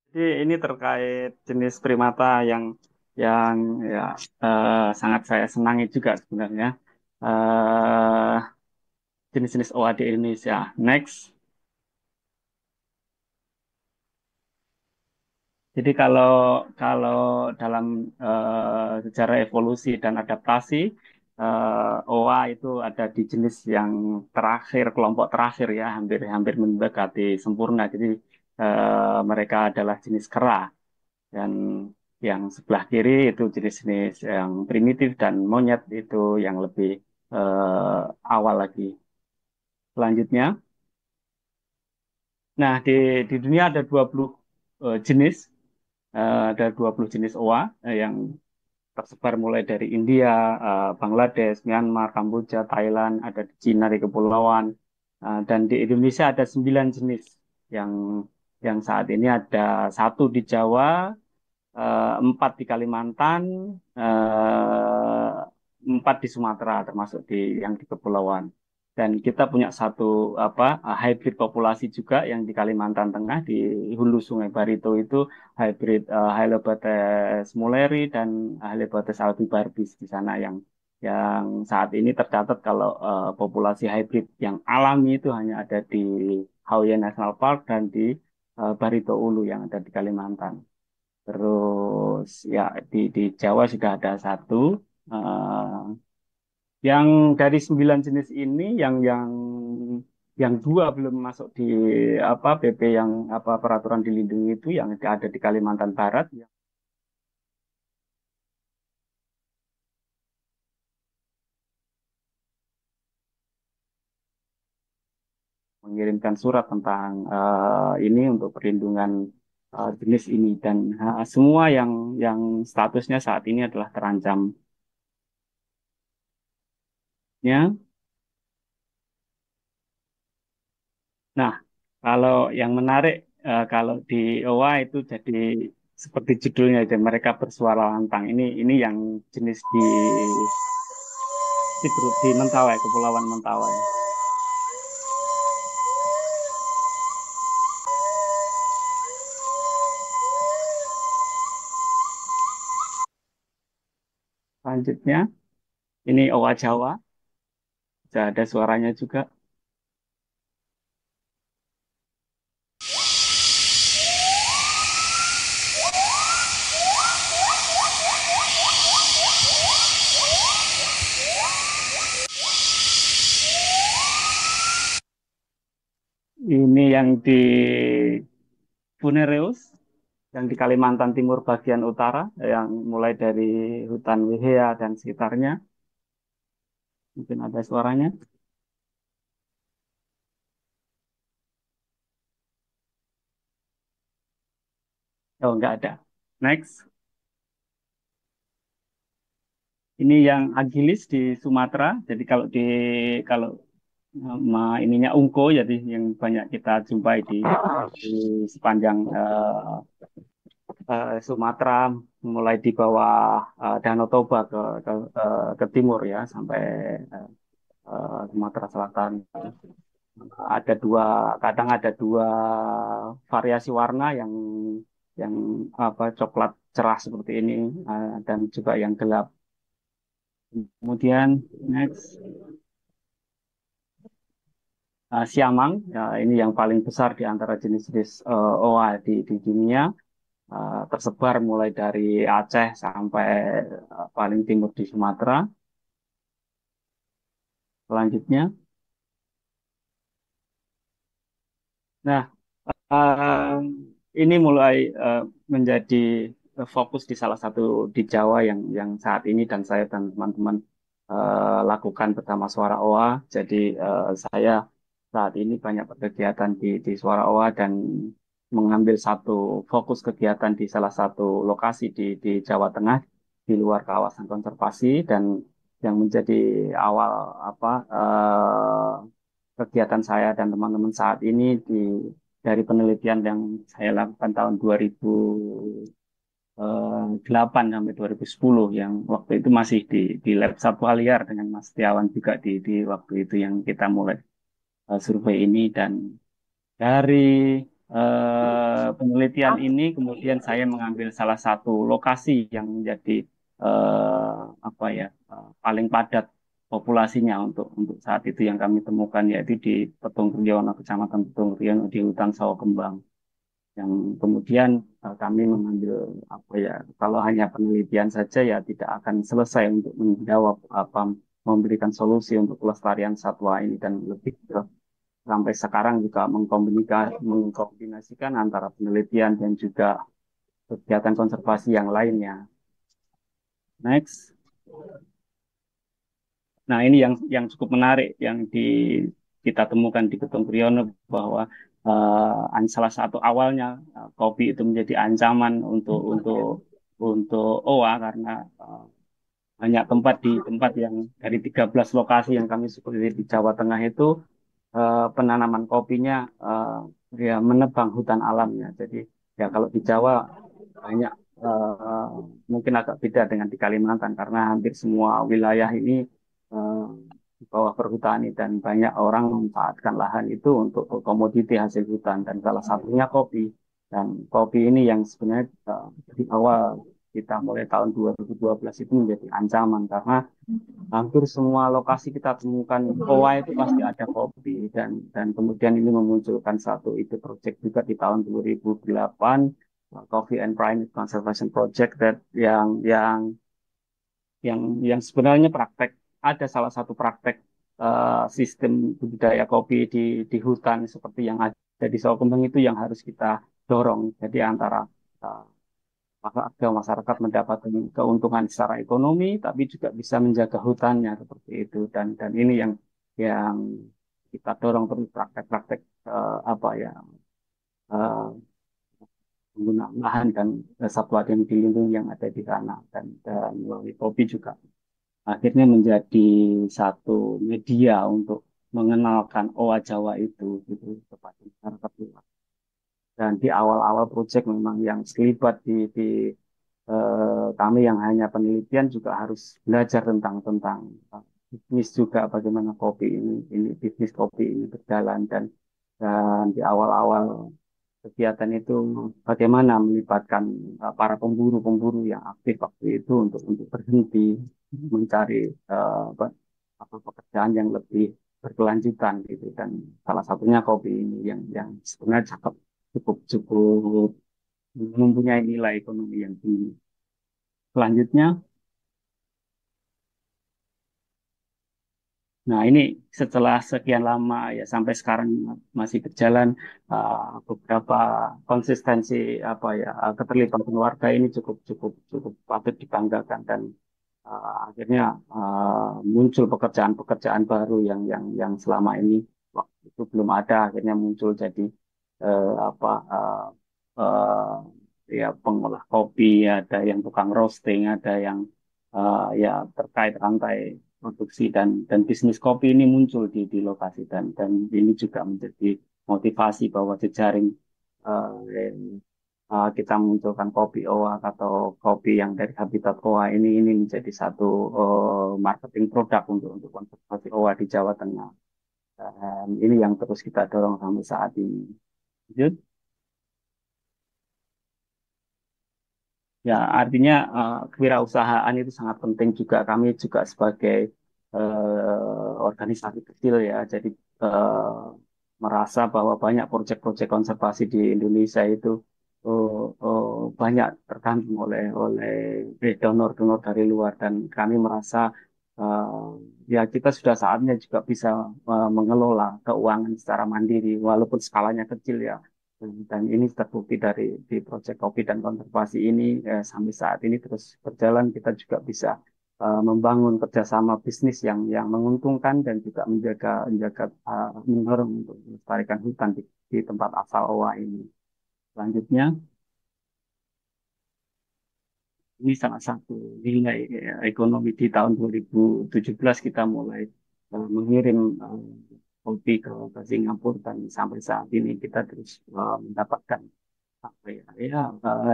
Jadi ini terkait jenis primata yang ya sangat saya senangi juga sebenarnya. Eh, Jenis-jenis oa di Indonesia. Next. Jadi kalau kalau dalam sejarah evolusi dan adaptasi, oa itu ada di jenis yang terakhir, kelompok terakhir ya, hampir mendekati sempurna. Jadi mereka adalah jenis kera. Dan yang sebelah kiri itu jenis-jenis yang primitif dan monyet itu yang lebih awal lagi. Selanjutnya, nah di dunia ada 20 jenis, ada 20 jenis owa yang tersebar mulai dari India, Bangladesh, Myanmar, Kamboja, Thailand, ada di Cina di kepulauan, dan di Indonesia ada 9 jenis yang yang saat ini ada satu di Jawa, 4 di Kalimantan, 4 di Sumatera, termasuk yang di kepulauan. Dan kita punya satu hybrid populasi juga yang di Kalimantan Tengah di hulu Sungai Barito itu hybrid Hylobates mulleri dan Hylobates albibarbis di sana yang saat ini tercatat kalau populasi hybrid yang alami itu hanya ada di Hauya National Park dan di Barito Ulu yang ada di Kalimantan. Terus ya di Jawa sudah ada satu. eh, yang dari 9 jenis ini, yang dua belum masuk di PP yang peraturan dilindungi itu yang ada di Kalimantan Barat yang mengirimkan surat tentang ini untuk perlindungan jenis ini dan semua yang statusnya saat ini adalah terancamnya. Nah, kalau yang menarik, kalau di OA itu jadi seperti judulnya aja mereka bersuara lantang. Ini yang jenis di Mentawai, Kepulauan Mentawai. Selanjutnya, ini OA Jawa, bisa ada suaranya juga. Ini yang di Bunereus, yang di Kalimantan Timur bagian utara, yang mulai dari hutan Wehea dan sekitarnya. Mungkin ada suaranya. Oh, nggak ada. Next. Ini yang agilis di Sumatera. Jadi kalau ininya ungko, jadi yang banyak kita jumpai di sepanjang Sumatera, mulai di bawah Danau Toba ke timur ya sampai Sumatera Selatan. Ada dua, kadang ada dua variasi warna yang coklat cerah seperti ini dan juga yang gelap. Kemudian next. Siamang, ya, ini yang paling besar di antara jenis-jenis oa di dunia, tersebar mulai dari Aceh sampai paling timur di Sumatera. Selanjutnya, nah eh, ini mulai menjadi fokus di salah satu di Jawa yang saat ini dan saya dan teman-teman lakukan bersama Suara Oa. Jadi saya saat ini banyak berkegiatan di Suara Oa dan mengambil satu fokus kegiatan di salah satu lokasi di Jawa Tengah di luar kawasan konservasi dan yang menjadi awal kegiatan saya dan teman-teman saat ini dari penelitian yang saya lakukan tahun 2008 sampai 2010 yang waktu itu masih di Lab Satwa Liar dengan Mas Setiawan juga di waktu itu yang kita mulai survei ini dan dari penelitian ini kemudian saya mengambil salah satu lokasi yang menjadi apa ya paling padat populasinya untuk saat itu yang kami temukan yaitu di Petung Kriono, Kecamatan Petung Kriono di hutan Sawo Kembang. Yang kemudian kami mengambil apa ya kalau hanya penelitian saja ya tidak akan selesai untuk menjawab apa memberikan solusi untuk pelestarian satwa ini dan lebih sampai sekarang juga mengkombinasikan antara penelitian dan juga kegiatan konservasi yang lainnya. Next. Nah, ini yang cukup menarik yang kita temukan di Gedung Priyono bahwa salah satu awalnya kopi itu menjadi ancaman untuk OA karena banyak tempat yang dari 13 lokasi yang kami sebutkan di Jawa Tengah itu penanaman kopinya ya menebang hutan alamnya. Jadi ya kalau di Jawa banyak mungkin agak beda dengan di Kalimantan karena hampir semua wilayah ini eh, di bawah perhutani dan banyak orang memanfaatkan lahan itu untuk komoditi hasil hutan dan salah satunya kopi. Dan kopi ini yang sebenarnya di awal kita mulai tahun 2012 itu menjadi ancaman karena hampir semua lokasi kita temukan OA itu pasti ada kopi dan kemudian ini memunculkan satu ide project juga di tahun 2008 Coffee and Primate Conservation Project yang sebenarnya praktek ada salah satu praktek sistem budidaya kopi di hutan seperti yang ada di Sawo Kembang itu yang harus kita dorong. Jadi antara uh, agar masyarakat mendapatkan keuntungan secara ekonomi, tapi juga bisa menjaga hutannya seperti itu. Dan ini yang kita dorong terus praktek-praktek apa ya uh, penggunaan lahan dan satwa yang dilindungi yang ada di sana dan melalui kopi juga akhirnya menjadi satu media untuk mengenalkan owa Jawa itu gitu kepada masyarakat luas. Dan di awal-awal proyek memang yang terlibat kami yang hanya penelitian juga harus belajar tentang bisnis juga bagaimana kopi ini bisnis kopi ini berjalan dan di awal-awal kegiatan itu bagaimana melibatkan para pemburu-pemburu yang aktif waktu itu untuk berhenti mencari pekerjaan yang lebih berkelanjutan gitu dan salah satunya kopi ini yang sebenarnya cukup cukup mempunyai nilai ekonomi yang tinggi. Selanjutnya, nah ini setelah sekian lama ya sampai sekarang masih berjalan beberapa konsistensi apa ya keterlibatan warga ini cukup cukup cukup patut dibanggakan dan akhirnya muncul pekerjaan-pekerjaan baru yang selama ini waktu itu belum ada akhirnya muncul jadi apa ya pengolah kopi ada yang tukang roasting ada yang ya terkait rantai produksi dan bisnis kopi ini muncul di lokasi dan ini juga menjadi motivasi bahwa jejaring kita munculkan kopi oak atau kopi yang dari habitat oa ini menjadi satu marketing produk untuk konservasi oa di Jawa Tengah. Dan ini yang terus kita dorong sampai saat ini. Lanjut. Ya, artinya kewirausahaan itu sangat penting juga. Kami juga sebagai organisasi kecil ya, jadi eh, merasa bahwa banyak proyek-proyek konservasi di Indonesia itu banyak tergantung oleh donor-donor dari luar dan kami merasa ya kita sudah saatnya juga bisa mengelola keuangan secara mandiri walaupun skalanya kecil ya. Dan ini terbukti di proyek kopi dan konservasi ini sampai saat ini terus berjalan kita juga bisa membangun kerjasama bisnis yang menguntungkan dan juga menjaga mendorong untuk melestarikan hutan di tempat asal OA ini. Selanjutnya, ini salah satu nilai ekonomi di tahun 2017 kita mulai mengirim kopi ke Singapura dan sampai saat ini kita terus mendapatkan apa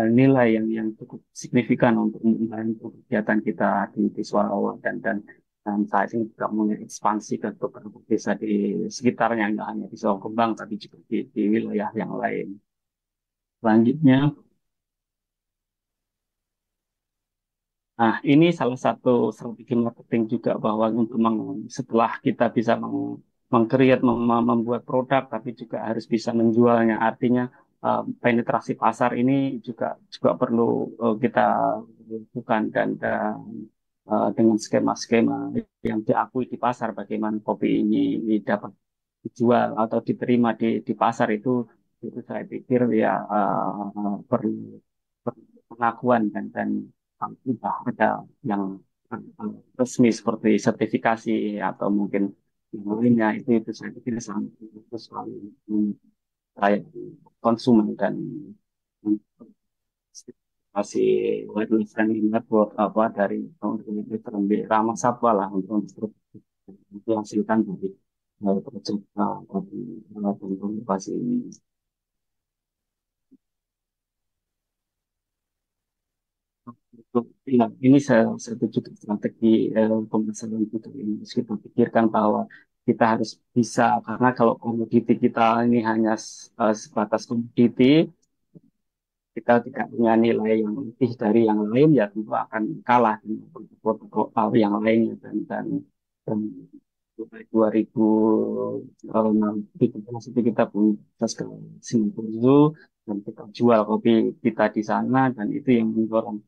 nilai yang cukup signifikan untuk membantu kegiatan kita di Swarawa dan saat ini juga mulai ekspansi ke beberapa desa di sekitarnya nggak hanya di Sawah Kembang tapi juga di wilayah yang lain. Selanjutnya, nah ini salah satu strategi marketing juga bahwa untuk setelah kita bisa meng-create, membuat produk, tapi juga harus bisa menjualnya. Artinya penetrasi pasar ini juga juga perlu kita lakukan dan dengan skema-skema yang diakui di pasar, bagaimana kopi ini dapat dijual atau diterima di pasar itu saya pikir ya perlu, perlu pengakuan dan sudah ada yang resmi seperti sertifikasi atau mungkin yang lainnya itu saya pikir sangat itu selalu saya konsumen dan masih wireless dan network apa dari untuk terlebih ramah satwa lah untuk dihasilkan dari proyek dari inovasi ini. Ya, ini saya juga strategi pemasaran kita ini harus kita pikirkan bahwa kita harus bisa karena kalau komoditi kita ini hanya sebatas komoditi, kita tidak punya nilai yang lebih dari yang lain ya tentu akan kalah dengan produk-produk yang lainnya dan mulai 2017 itu kita punya akses ke Singapura Zoo dan kita jual kopi kita di sana dan itu yang mendorong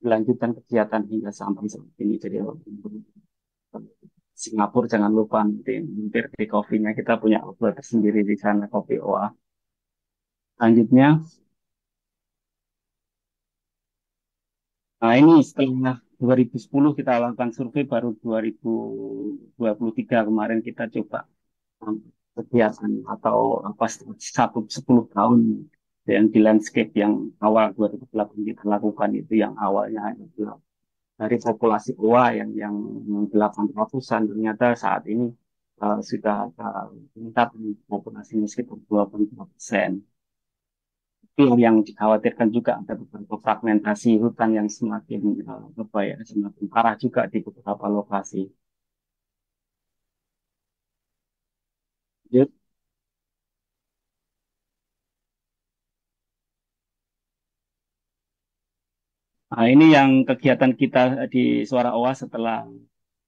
kelanjutan kegiatan hingga sampai saat ini. Jadi Singapura jangan lupa nanti mampir di kopinya kita punya outlet sendiri di sana kopi OA. Selanjutnya, nah ini setelah 2010 kita lakukan survei baru 2023 kemarin kita coba um, kegiatan atau apa 10 tahun yang di landscape yang awal 2008 kita lakukan itu yang awalnya adalah dari populasi owa yang 800-an ternyata saat ini sudah meningkat populasinya sekitar 22%. Itu yang dikhawatirkan juga ada beberapa fragmentasi hutan yang semakin apa ya, semakin parah juga di beberapa lokasi. Jadi, nah, ini yang kegiatan kita di Suara Owa setelah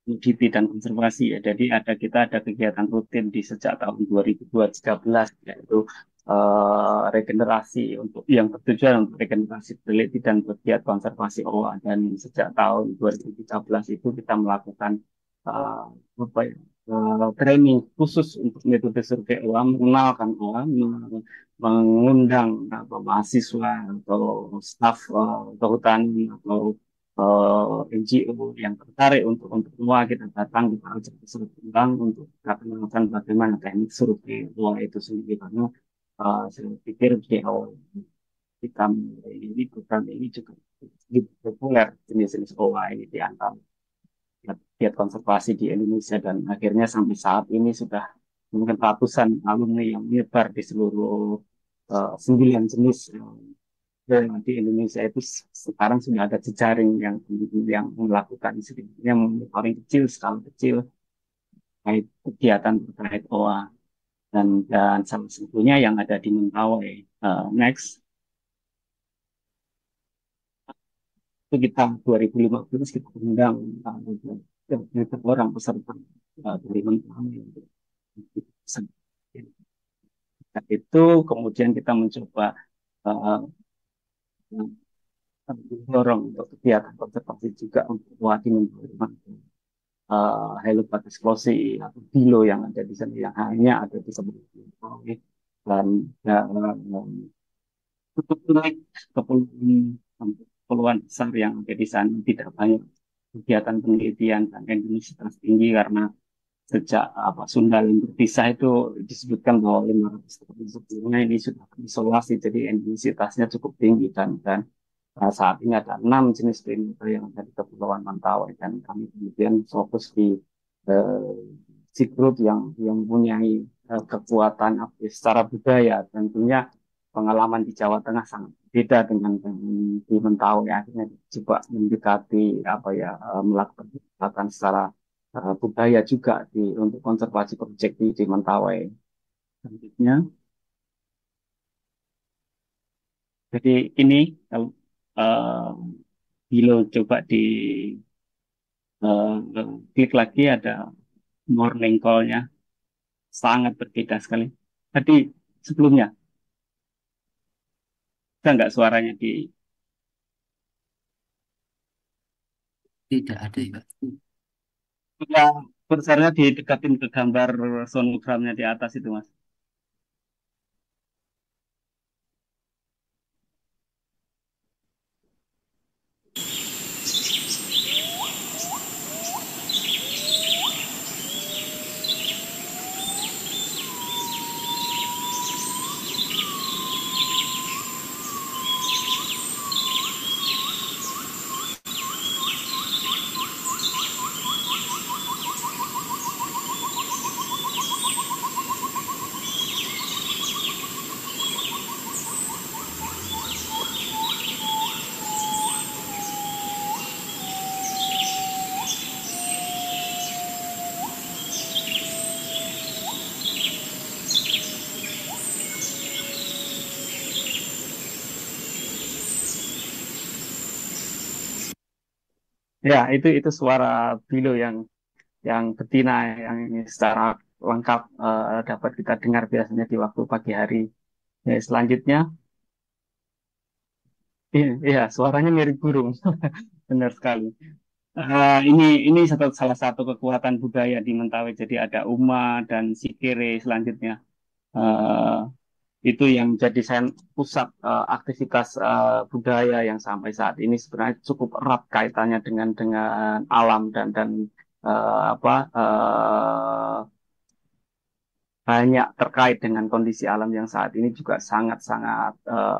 UDP dan konservasi ya. Jadi kita ada kegiatan rutin di sejak tahun 2013 yaitu regenerasi untuk yang bertujuan untuk regenerasi peneliti dan pegiat konservasi owa dan sejak tahun 2013 itu kita melakukan uh, apa ya, training khusus untuk metode survei owa, mengenalkan owa, mengundang mahasiswa atau staf kehutanan atau NGO yang tertarik untuk semua kita datang kita ajak berkembang untuk kita kenalkan bagaimana teknik survei doa itu sendiri karena saya pikir di awal kita mulai ini program ini juga cukup populer jenis-jenis OA ini di antara giat konservasi di Indonesia dan akhirnya sampai saat ini sudah mungkin ratusan alumni yang menyebar di seluruh 9 jenis di Indonesia itu sekarang sudah ada jejaring yang melakukan sedikitnya paling kecil skala kecil terkait kegiatan terkait OA dan salah satunya yang ada di Mentawai. Next itu kita 2015 kita undang orang peserta dari Mentawai itu kemudian kita mencoba uh, mendorong untuk kegiatan konservasi juga untuk mewakili Hellebat's Closi atau Bilo yang ada di sana yang hanya ada di Kabupaten dan cukup unik kepulauan besar yang ada di sana tidak banyak kegiatan penelitian dan intensitas tinggi karena sejak apa Sunda yang berpisah itu disebutkan bahwa 500 tahun sebelumnya ini sudah terisolasi jadi intensitasnya cukup tinggi dan saat ini ada 6 jenis primata yang ada di Kepulauan Mentawai dan kami kemudian fokus di eh, Sigrut yang punya kekuatan secara budaya tentunya pengalaman di Jawa Tengah sangat beda dengan di Mentawai akhirnya coba mendekati apa ya melakukan pendekatan secara budaya juga untuk konservasi proyek di Mentawai. Selanjutnya, Jadi ini kalau eh, Gilo coba di klik lagi ada morning call-nya, sangat berbeda sekali. Tadi sebelumnya, ada nggak suaranya di Tidak ada ya, Pak. ya, besarnya didekatin ke gambar sonogramnya di atas itu, Mas. Ya, itu suara Bilo yang betina yang ini secara lengkap dapat kita dengar biasanya di waktu pagi hari. Ya, selanjutnya, iya, suaranya mirip burung, benar sekali. Ini salah satu kekuatan budaya di Mentawai. Jadi ada Uma dan Sikere selanjutnya. Eh, itu yang jadi pusat aktivitas budaya yang sampai saat ini sebenarnya cukup erat kaitannya dengan alam dan apa banyak terkait dengan kondisi alam yang saat ini juga sangat-sangat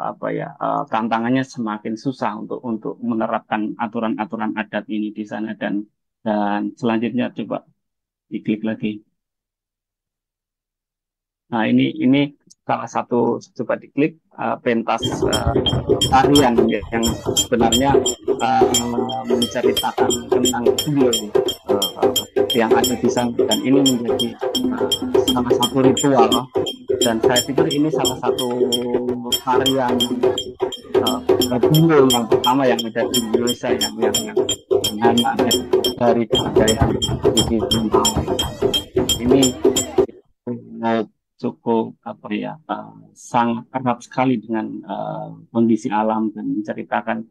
apa ya tantangannya semakin susah untuk menerapkan aturan-aturan adat ini di sana dan selanjutnya coba diklik lagi. Nah, ini salah satu coba diklik pentas tarian yang sebenarnya menceritakan tentang beliau yang ada di sana dan ini menjadi salah satu ritual dan saya pikir ini salah satu tarian beliau yang pertama yang ada di Indonesia yang hanya ada dari kebudayaan di Mentawai. Ini cukup apa ya sangat erat sekali dengan kondisi alam dan menceritakan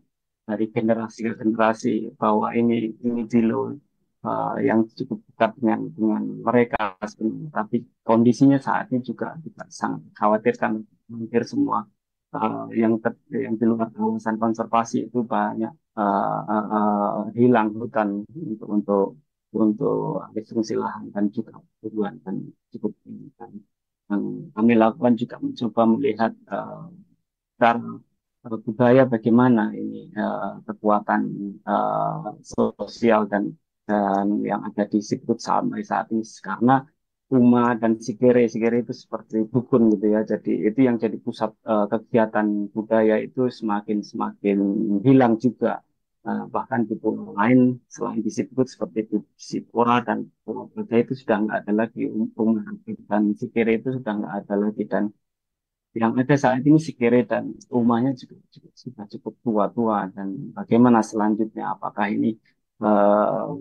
dari generasi ke generasi bahwa ini Dilo yang cukup dekat dengan mereka sebenarnya. Tapi kondisinya saat ini juga sangat khawatirkan hampir semua yang di luar kawasan konservasi itu banyak hilang hutan untuk alih fungsi lahan dan juga perburuan dan cukup tinggi. Dan yang kami lakukan juga mencoba melihat cara budaya bagaimana ini kekuatan sosial dan yang ada di Siberut sampai saat ini karena Uma dan Sikere itu seperti dukun gitu ya. Jadi itu yang jadi pusat kegiatan budaya itu semakin semakin hilang juga. Bahkan di pulau lain selain di Siberut seperti di Sipora dan Pulau Bajai itu sudah nggak ada lagi Uma dan Sikere itu sudah nggak ada lagi dan yang ada saat ini si Kere dan rumahnya juga sudah cukup tua-tua dan bagaimana selanjutnya apakah ini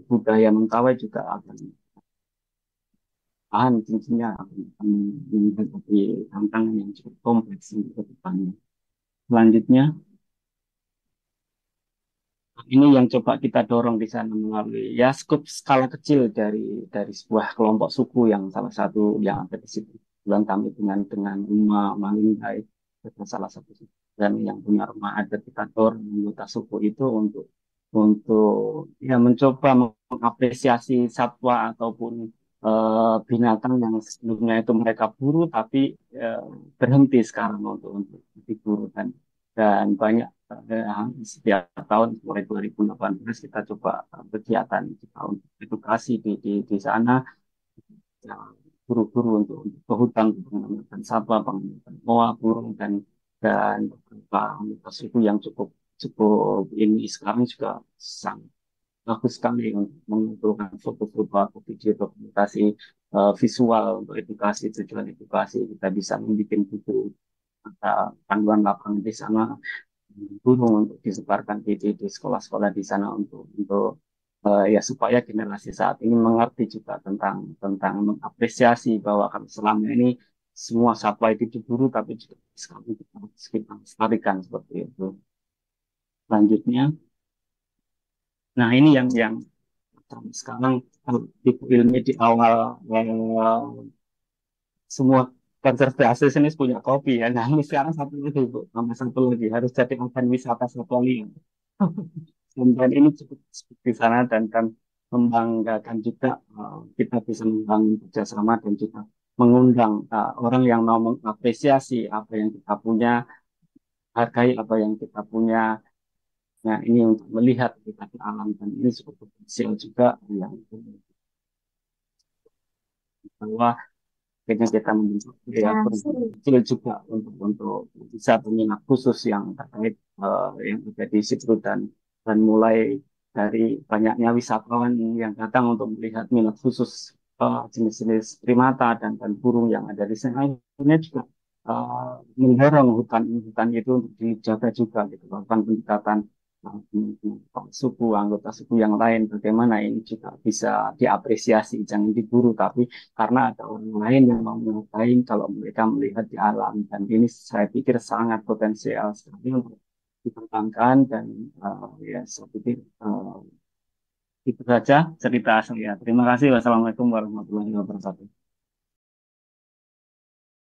budaya Mentawai juga akan tahan cincinnya akan menghadapi tantangan yang cukup kompleks untuk ke depannya. Selanjutnya ini yang coba kita dorong di sana melalui ya skup skala kecil dari sebuah kelompok suku yang salah satu yang ada di situ bulan kami dengan Uma Malingkai itu salah satu suku dan yang punya rumah adat kita dorong anggota suku itu untuk ya mencoba mengapresiasi satwa ataupun binatang yang sebelumnya itu mereka buru tapi eh, berhenti sekarang untuk diburu dan banyak setiap tahun mulai 2018 kita coba kegiatan kita untuk edukasi di sana ya, guru-guru untuk ke hutan untuk mengamalkan satwa, pengamatan moa, burung dan beberapa anggota suku yang cukup cukup ini sekarang juga sangat bagus sekali untuk mengumpulkan foto-foto atau video dokumentasi visual untuk edukasi tujuan edukasi kita bisa membuat buku ada panduan lapangan di sana burung untuk disebarkan di sekolah-sekolah di sana untuk ya supaya generasi saat ini mengerti juga tentang mengapresiasi bahwa kami selama ini semua satwa itu diburu tapi juga sekarang kita lestarikan seperti itu. Selanjutnya, nah ini yang sekarang di ilmi di awal semua konservasi sini punya kopi ya. Nah ini sekarang satu lagi Bu, sama satu lagi harus jadi agen wisata satwa liar. Dan ini cukup di sana dan membanggakan juga kita bisa membangun kerjasama dan juga mengundang orang yang mau mengapresiasi apa yang kita punya, hargai apa yang kita punya. Nah ini untuk melihat kita di alam dan ini cukup potensial juga yang bahwa akhirnya kita membentuk ya kecil juga untuk bisa berminat khusus yang terkait yang ada di situ dan mulai dari banyaknya wisatawan yang datang untuk melihat minat khusus jenis-jenis primata dan burung yang ada di sana akhirnya juga mendorong hutan itu untuk dijaga juga gitu melakukan pendekatan suku anggota suku yang lain bagaimana ini juga bisa diapresiasi jangan diburu tapi karena ada orang lain yang mau ngapain kalau mereka melihat di alam dan ini saya pikir sangat potensial sekali untuk dikembangkan dan ya saya pikir itu saja cerita saya. Terima kasih. Wassalamualaikum warahmatullahi wabarakatuh.